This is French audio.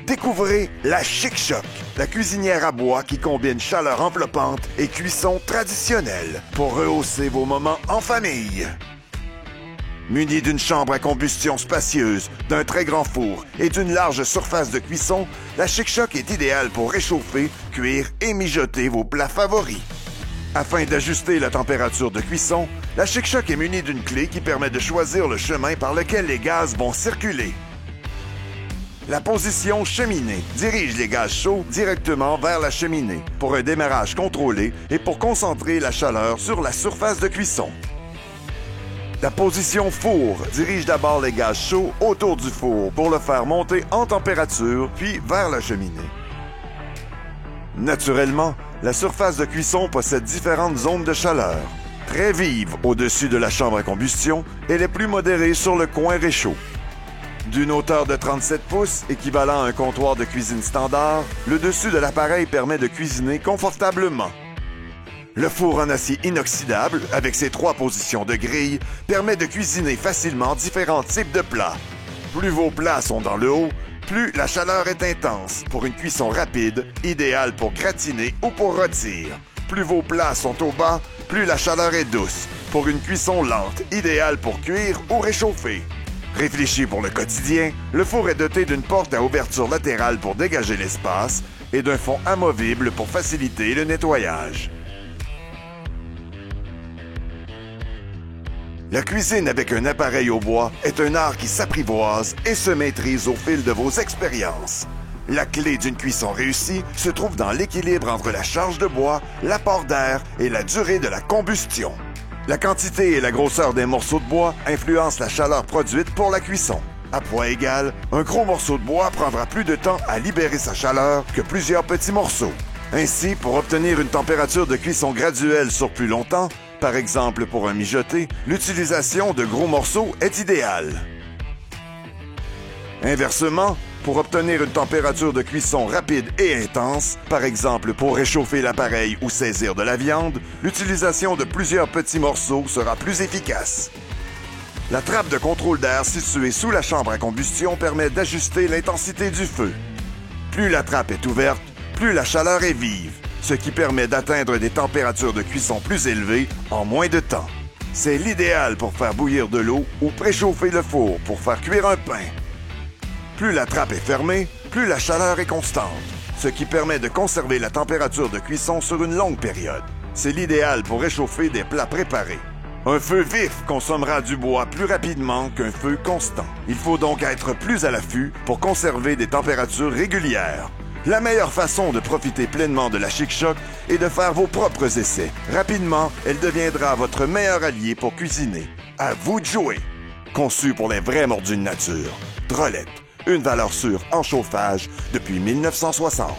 Découvrez la Chic Choc, la cuisinière à bois qui combine chaleur enveloppante et cuisson traditionnelle pour rehausser vos moments en famille. Munie d'une chambre à combustion spacieuse, d'un très grand four et d'une large surface de cuisson, la Chic Choc est idéale pour réchauffer, cuire et mijoter vos plats favoris. Afin d'ajuster la température de cuisson, la Chic Choc est munie d'une clé qui permet de choisir le chemin par lequel les gaz vont circuler. La position cheminée dirige les gaz chauds directement vers la cheminée pour un démarrage contrôlé et pour concentrer la chaleur sur la surface de cuisson. La position four dirige d'abord les gaz chauds autour du four pour le faire monter en température, puis vers la cheminée. Naturellement, la surface de cuisson possède différentes zones de chaleur. Très vive au-dessus de la chambre à combustion, elle est plus modérée sur le coin réchaud. D'une hauteur de 37 pouces, équivalent à un comptoir de cuisine standard, le dessus de l'appareil permet de cuisiner confortablement. Le four en acier inoxydable, avec ses 3 positions de grille, permet de cuisiner facilement différents types de plats. Plus vos plats sont dans le haut, plus la chaleur est intense pour une cuisson rapide, idéale pour gratiner ou pour rôtir. Plus vos plats sont au bas, plus la chaleur est douce pour une cuisson lente, idéale pour cuire ou réchauffer. Réfléchi pour le quotidien, le four est doté d'une porte à ouverture latérale pour dégager l'espace et d'un fond amovible pour faciliter le nettoyage. La cuisine avec un appareil au bois est un art qui s'apprivoise et se maîtrise au fil de vos expériences. La clé d'une cuisson réussie se trouve dans l'équilibre entre la charge de bois, l'apport d'air et la durée de la combustion. La quantité et la grosseur des morceaux de bois influencent la chaleur produite pour la cuisson. À poids égal, un gros morceau de bois prendra plus de temps à libérer sa chaleur que plusieurs petits morceaux. Ainsi, pour obtenir une température de cuisson graduelle sur plus longtemps, par exemple pour un mijoté, l'utilisation de gros morceaux est idéale. Inversement, pour obtenir une température de cuisson rapide et intense, par exemple pour réchauffer l'appareil ou saisir de la viande, l'utilisation de plusieurs petits morceaux sera plus efficace. La trappe de contrôle d'air située sous la chambre à combustion permet d'ajuster l'intensité du feu. Plus la trappe est ouverte, plus la chaleur est vive, ce qui permet d'atteindre des températures de cuisson plus élevées en moins de temps. C'est l'idéal pour faire bouillir de l'eau ou préchauffer le four pour faire cuire un pain. Plus la trappe est fermée, plus la chaleur est constante, ce qui permet de conserver la température de cuisson sur une longue période. C'est l'idéal pour réchauffer des plats préparés. Un feu vif consommera du bois plus rapidement qu'un feu constant. Il faut donc être plus à l'affût pour conserver des températures régulières. La meilleure façon de profiter pleinement de la Chic Choc est de faire vos propres essais. Rapidement, elle deviendra votre meilleur allié pour cuisiner. À vous de jouer! Conçu pour les vrais mordus de nature. Drôlette, une valeur sûre en chauffage depuis 1960.